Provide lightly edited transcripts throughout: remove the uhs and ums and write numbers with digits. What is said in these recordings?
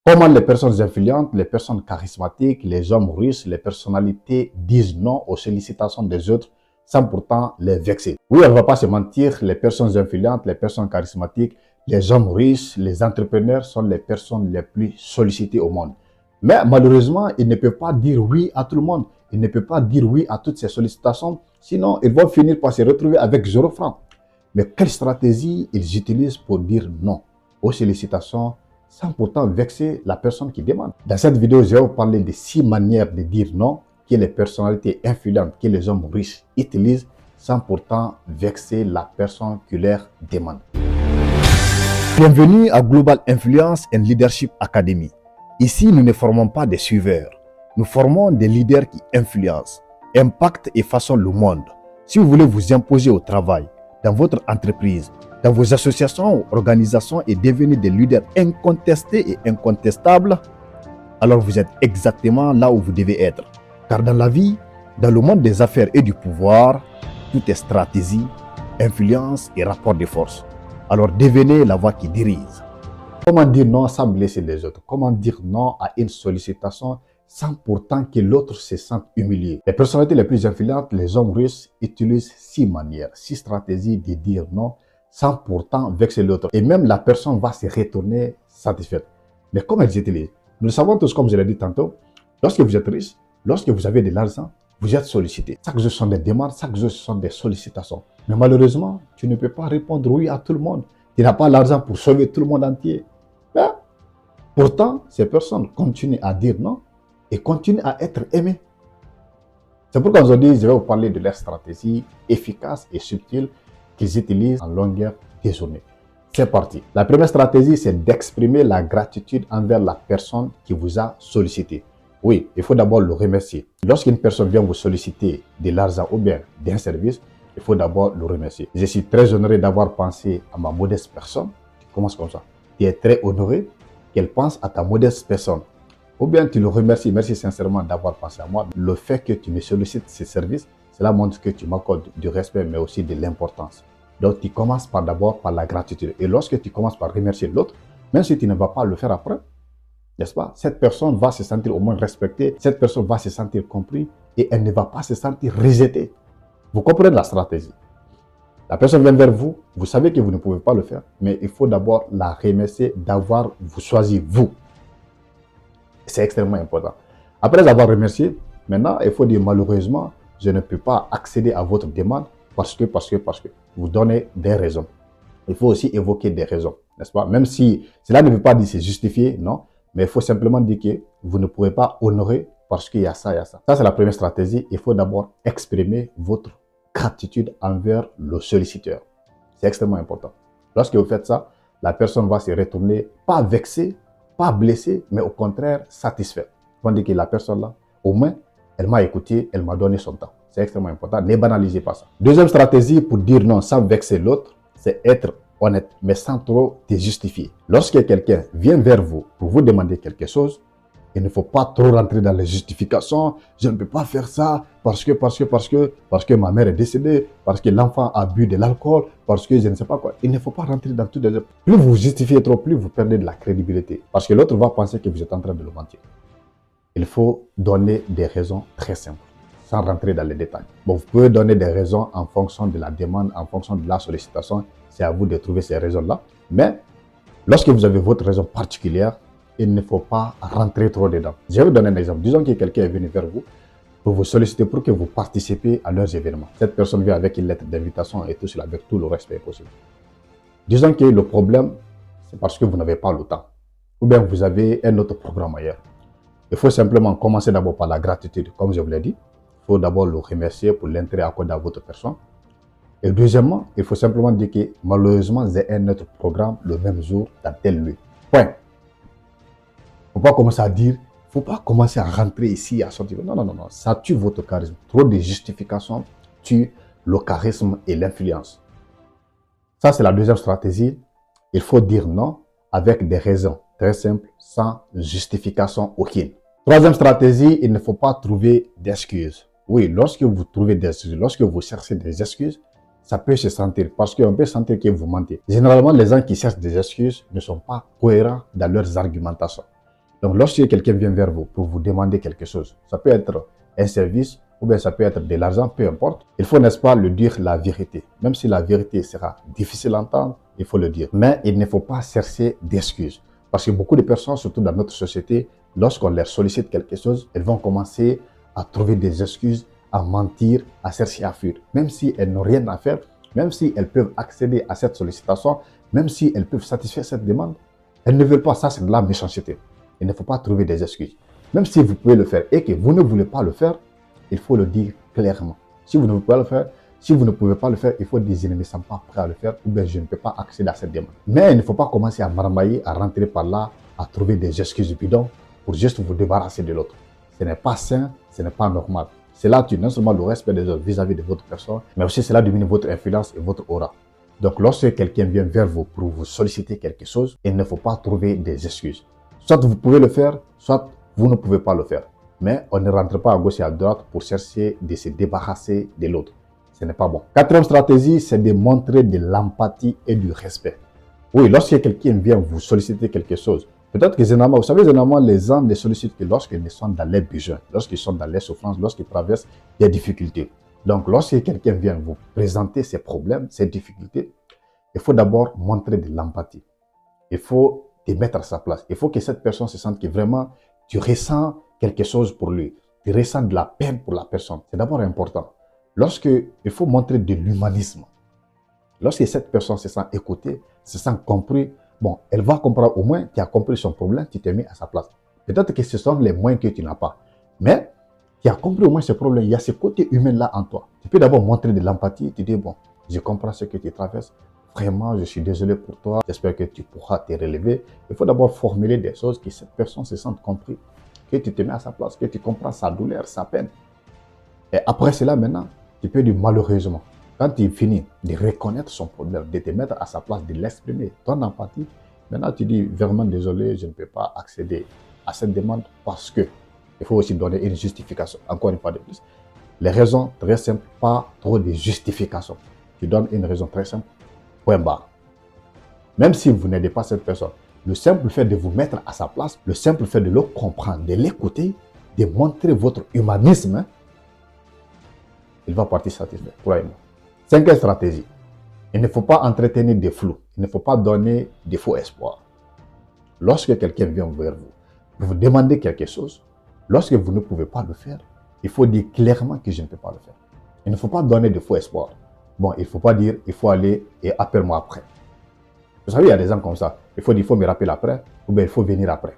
Comment les personnes influentes, les personnes charismatiques, les hommes riches, les personnalités disent non aux sollicitations des autres sans pourtant les vexer. Oui, on ne va pas se mentir, les personnes influentes, les personnes charismatiques, les hommes riches, les entrepreneurs sont les personnes les plus sollicitées au monde. Mais malheureusement, ils ne peuvent pas dire oui à tout le monde. Ils ne peuvent pas dire oui à toutes ces sollicitations, sinon ils vont finir par se retrouver avec 0 francs. Mais quelle stratégie ils utilisent pour dire non aux sollicitations sans pourtant vexer la personne qui demande? Dans cette vidéo, je vais vous parler de 6 manières de dire non que les personnalités influentes, que les hommes riches utilisent sans pourtant vexer la personne qui leur demande. Bienvenue à Global Influence and Leadership Academy. Ici, nous ne formons pas des suiveurs. Nous formons des leaders qui influencent, impactent et façonnent le monde. Si vous voulez vous imposer au travail, dans votre entreprise, dans vos associations ou organisations et devenir des leaders incontestés et incontestables, alors vous êtes exactement là où vous devez être. Car dans la vie, dans le monde des affaires et du pouvoir, tout est stratégie, influence et rapport de force. Alors devenez la voix qui dirige. Comment dire non sans blesser les autres? Comment dire non à une sollicitation sans pourtant que l'autre se sente humilié? Les personnalités les plus influentes, les hommes riches, utilisent 6 manières, 6 stratégies de dire non sans pourtant vexer l'autre. Et même la personne va se retourner satisfaite. Mais comment elles utilisent? Nous le savons tous, comme je l'ai dit tantôt, lorsque vous êtes riche, lorsque vous avez de l'argent, vous êtes sollicité. Chaque jour, ce sont des demandes, chaque jour, ce sont des sollicitations. Mais malheureusement, tu ne peux pas répondre oui à tout le monde. Tu n'as pas l'argent pour sauver tout le monde entier. Mais, pourtant, ces personnes continuent à dire non et continuent à être aimées. C'est pourquoi aujourd'hui, je vais vous parler de leur stratégie efficace et subtile qu'ils utilisent en longueur des journées. C'est parti. La première stratégie, c'est d'exprimer la gratitude envers la personne qui vous a sollicité. Oui, il faut d'abord le remercier. Lorsqu'une personne vient vous solliciter de l'argent ou bien d'un service, il faut d'abord le remercier. Je suis très honoré d'avoir pensé à ma modeste personne. Tu commences comme ça. Tu es très honoré qu'elle pense à ta modeste personne. Ou bien tu le remercies, merci sincèrement d'avoir pensé à moi. Le fait que tu me sollicites ces services, cela montre que tu m'accordes du respect, mais aussi de l'importance. Donc tu commences d'abord par la gratitude. Et lorsque tu commences par remercier l'autre, même si tu ne vas pas le faire après, n'est-ce pas? Cette personne va se sentir au moins respectée, cette personne va se sentir comprise et elle ne va pas se sentir rejetée. Vous comprenez la stratégie? La personne vient vers vous, vous savez que vous ne pouvez pas le faire, mais il faut d'abord la remercier d'avoir vous choisi vous. C'est extrêmement important. Après avoir remercié, maintenant, il faut dire malheureusement, je ne peux pas accéder à votre demande parce que vous donnez des raisons. Il faut aussi évoquer des raisons, n'est-ce pas? Même si cela ne veut pas dire c'est justifié, non, mais il faut simplement dire que vous ne pourrez pas honorer parce qu'il y a ça, il y a ça. Ça, c'est la première stratégie. Il faut d'abord exprimer votre gratitude envers le solliciteur. C'est extrêmement important. Lorsque vous faites ça, la personne va se retourner, pas vexée, pas blessée, mais au contraire satisfaite. On dit que la personne là, au moins, elle m'a écouté, elle m'a donné son temps. C'est extrêmement important. Ne banalisez pas ça. Deuxième stratégie pour dire non sans vexer l'autre, c'est être honnête, mais sans trop te justifier. Lorsque quelqu'un vient vers vous pour vous demander quelque chose, il ne faut pas trop rentrer dans les justifications. Je ne peux pas faire ça parce que ma mère est décédée, parce que l'enfant a bu de l'alcool, parce que je ne sais pas quoi. Il ne faut pas rentrer dans tout les... Plus vous justifiez trop, plus vous perdez de la crédibilité. Parce que l'autre va penser que vous êtes en train de le mentir. Il faut donner des raisons très simples, sans rentrer dans les détails. Bon, vous pouvez donner des raisons en fonction de la demande, en fonction de la sollicitation. C'est à vous de trouver ces raisons-là. Mais lorsque vous avez votre raison particulière, il ne faut pas rentrer trop dedans. Je vais vous donner un exemple. Disons que quelqu'un est venu vers vous pour vous solliciter pour que vous participiez à leurs événements. Cette personne vient avec une lettre d'invitation et tout cela, avec tout le respect possible. Disons que le problème, c'est parce que vous n'avez pas le temps. Ou bien vous avez un autre programme ailleurs. Il faut simplement commencer d'abord par la gratitude, comme je vous l'ai dit. Il faut d'abord le remercier pour l'intérêt accordé à votre personne. Et deuxièmement, il faut simplement dire que malheureusement, j'ai un autre programme le même jour dans tel lieu. Point. Il ne faut pas commencer à dire, il ne faut pas commencer à rentrer ici, à sortir. Non, non, non, non. Ça tue votre charisme. Trop de justifications tue le charisme et l'influence. Ça, c'est la deuxième stratégie. Il faut dire non avec des raisons très simples, sans justification aucune. Troisième stratégie, il ne faut pas trouver d'excuses. Oui, lorsque vous trouvez des excuses, lorsque vous cherchez des excuses, ça peut se sentir, parce qu'on peut sentir que vous mentez. Généralement, les gens qui cherchent des excuses ne sont pas cohérents dans leurs argumentations. Donc, lorsque quelqu'un vient vers vous pour vous demander quelque chose, ça peut être un service ou bien ça peut être de l'argent, peu importe. Il faut, n'est-ce pas, le dire la vérité. Même si la vérité sera difficile à entendre, il faut le dire. Mais il ne faut pas chercher d'excuses. Parce que beaucoup de personnes, surtout dans notre société, lorsqu'on leur sollicite quelque chose, elles vont commencer à trouver des excuses, à mentir, à chercher à fuir. Même si elles n'ont rien à faire, même si elles peuvent accéder à cette sollicitation, même si elles peuvent satisfaire cette demande, elles ne veulent pas. Ça, c'est de la méchanceté. Il ne faut pas trouver des excuses. Même si vous pouvez le faire et que vous ne voulez pas le faire, il faut le dire clairement. Si vous ne pouvez pas le faire, si vous ne pouvez pas le faire, il faut dire je ne me sens pas prêt à le faire ou bien je ne peux pas accéder à cette demande. Mais il ne faut pas commencer à marmailler, à rentrer par là, à trouver des excuses bidons pour juste vous débarrasser de l'autre. Ce n'est pas sain, ce n'est pas normal. Cela tue non seulement le respect des autres vis-à-vis de votre personne, mais aussi cela diminue votre influence et votre aura. Donc lorsque quelqu'un vient vers vous pour vous solliciter quelque chose, il ne faut pas trouver des excuses. Soit vous pouvez le faire, soit vous ne pouvez pas le faire. Mais on ne rentre pas à gauche et à droite pour chercher de se débarrasser de l'autre. Ce n'est pas bon. Quatrième stratégie, c'est de montrer de l'empathie et du respect. Oui, lorsque quelqu'un vient vous solliciter quelque chose, peut-être que généralement, vous savez, généralement, les gens ne sollicitent que lorsqu'ils sont dans les besoins, lorsqu'ils sont dans les souffrances, lorsqu'ils traversent des difficultés. Donc, lorsque quelqu'un vient vous présenter ses problèmes, ses difficultés, il faut d'abord montrer de l'empathie. Il faut te mettre à sa place. Il faut que cette personne se sente que vraiment tu ressens quelque chose pour lui. Tu ressens de la peine pour la personne. C'est d'abord important. Il faut montrer de l'humanisme. Lorsque cette personne se sent écoutée, se sent compris, bon, elle va comprendre au moins, tu as compris son problème, tu t'es mis à sa place. Peut-être que ce sont les moyens que tu n'as pas. Mais tu as compris au moins ce problème. Il y a ce côté humain-là en toi. Tu peux d'abord montrer de l'empathie. Tu dis, bon, je comprends ce que tu traverses. Vraiment, je suis désolé pour toi. J'espère que tu pourras te relever. Il faut d'abord formuler des choses que cette personne se sente compris, que tu te mets à sa place, que tu comprends sa douleur, sa peine. Et après cela, maintenant, tu peux dire malheureusement. Quand tu finis de reconnaître son problème, de te mettre à sa place, de l'exprimer, ton empathie, maintenant tu dis vraiment désolé, je ne peux pas accéder à cette demande parce que il faut aussi donner une justification. Encore une fois de plus. Les raisons très simples, pas trop de justification. Tu donnes une raison très simple, point barre. Même si vous n'aidez pas cette personne, le simple fait de vous mettre à sa place, le simple fait de le comprendre, de l'écouter, de montrer votre humanisme, il va partir satisfait, croyez-moi. Cinquième stratégie, il ne faut pas entretenir des flous, il ne faut pas donner de faux espoirs. Lorsque quelqu'un vient vers vous pour vous demander quelque chose, lorsque vous ne pouvez pas le faire, il faut dire clairement que je ne peux pas le faire. Il ne faut pas donner de faux espoirs. Bon, il ne faut pas dire, il faut aller et appelle-moi après. Vous savez, il y a des gens comme ça. Il faut dire, il faut me rappeler après, ou bien il faut venir après.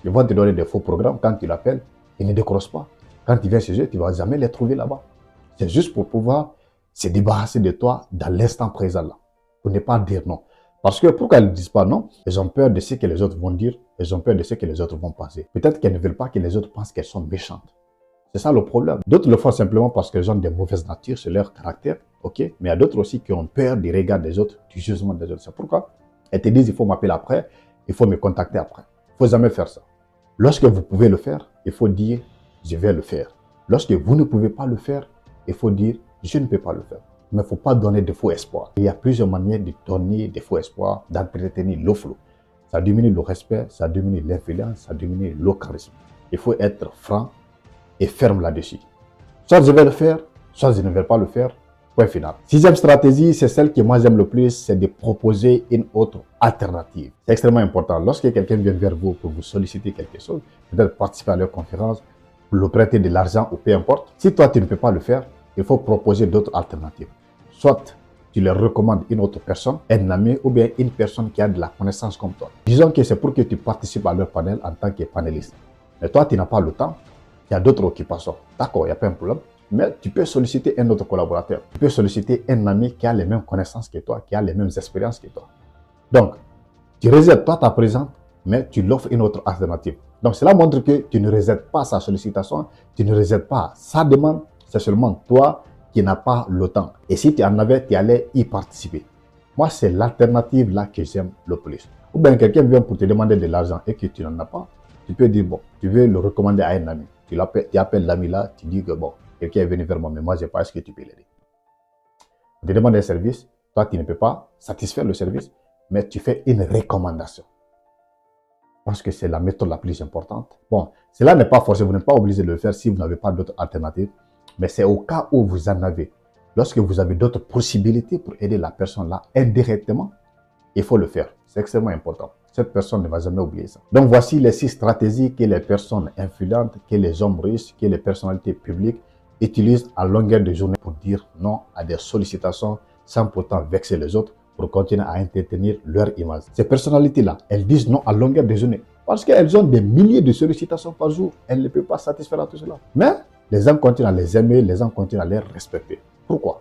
Ils vont te donner des faux programmes. Quand tu l'appelles, ils ne décrochent pas. Quand tu viens chez eux, tu ne vas jamais les trouver là-bas. C'est juste pour pouvoir se débarrasser de toi dans l'instant présent là. Pour ne pas dire non. Parce que pourquoi elles ne disent pas non? Elles ont peur de ce que les autres vont dire. Elles ont peur de ce que les autres vont penser. Peut-être qu'elles ne veulent pas que les autres pensent qu'elles sont méchantes. C'est ça le problème. D'autres le font simplement parce qu'elles ont des mauvaises natures, c'est leur caractère. Ok? Mais il y a d'autres aussi qui ont peur du regard des autres, du jugement des autres. C'est pourquoi elles te disent il faut m'appeler après, il faut me contacter après. Il ne faut jamais faire ça. Lorsque vous pouvez le faire, il faut dire je vais le faire. Lorsque vous ne pouvez pas le faire, il faut dire je ne peux pas le faire. Mais il ne faut pas donner de faux espoirs. Il y a plusieurs manières de donner des faux espoirs, d'entretenir le flou. Ça diminue le respect, ça diminue l'influence, ça diminue le charisme. Il faut être franc et ferme là-dessus. Soit je vais le faire, soit je ne vais pas le faire. Point final. Sixième stratégie, c'est celle que moi j'aime le plus, c'est de proposer une autre alternative. C'est extrêmement important. Lorsque quelqu'un vient vers vous pour vous solliciter quelque chose, peut-être participer à leur conférence, pour le prêter de l'argent ou peu importe, si toi tu ne peux pas le faire, il faut proposer d'autres alternatives. Soit tu leur recommandes une autre personne, un ami ou bien une personne qui a de la connaissance comme toi. Disons que c'est pour que tu participes à leur panel en tant que panéliste. Mais toi, tu n'as pas le temps, il y a d'autres occupations. D'accord, il n'y a pas un problème. Mais tu peux solliciter un autre collaborateur. Tu peux solliciter un ami qui a les mêmes connaissances que toi, qui a les mêmes expériences que toi. Donc, tu réserves toi ta présence, mais tu l'offres une autre alternative. Donc, cela montre que tu ne réserves pas sa sollicitation, tu ne réserves pas sa demande, c'est seulement toi qui n'as pas le temps. Et si tu en avais, tu allais y participer. Moi, c'est l'alternative là que j'aime le plus. Ou bien quelqu'un vient pour te demander de l'argent et que tu n'en as pas, tu peux dire, bon, tu veux le recommander à un ami. Tu appelles l'ami là, tu dis que bon, quelqu'un est venu vers moi, mais moi, je n'ai pas, est-ce que tu peux l'aider? On te demande un service, toi, tu ne peux pas satisfaire le service, mais tu fais une recommandation. parce que c'est la méthode la plus importante. Bon, cela n'est pas forcé, vous n'êtes pas obligé de le faire si vous n'avez pas d'autres alternatives, mais c'est au cas où vous en avez. Lorsque vous avez d'autres possibilités pour aider la personne là indirectement, il faut le faire. C'est extrêmement important. Cette personne ne va jamais oublier ça. Donc voici les 6 stratégies que les personnes influentes, que les hommes riches, que les personnalités publiques utilisent à longueur de journée pour dire non à des sollicitations sans pourtant vexer les autres pour continuer à entretenir leur image. Ces personnalités-là, elles disent non à longueur de journée parce qu'elles ont des milliers de sollicitations par jour. Elles ne peuvent pas satisfaire à tout cela. Mais les gens continuent à les aimer, les gens continuent à les respecter. Pourquoi?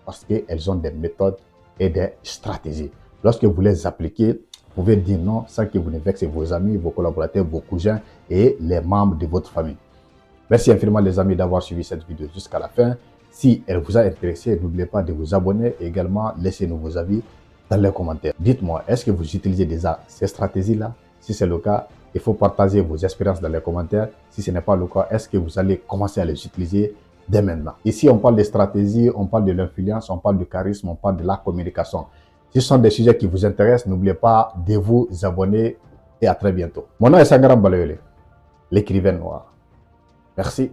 Parce qu'elles ont des méthodes et des stratégies. Lorsque vous les appliquez, vous pouvez dire non sans que vous ne vexez vos amis, vos collaborateurs, vos cousins et les membres de votre famille. Merci infiniment les amis d'avoir suivi cette vidéo jusqu'à la fin. Si elle vous a intéressé, n'oubliez pas de vous abonner et également laissez-nous vos avis dans les commentaires. Dites-moi, est-ce que vous utilisez déjà ces stratégies-là? Si c'est le cas, il faut partager vos expériences dans les commentaires. Si ce n'est pas le cas, est-ce que vous allez commencer à les utiliser dès maintenant? Ici, on parle de stratégie, on parle de l'influence, on parle du charisme, on parle de la communication. Si ce sont des sujets qui vous intéressent, n'oubliez pas de vous abonner et à très bientôt. Mon nom est Sangaram Baloyole, l'écrivain noir. Merci.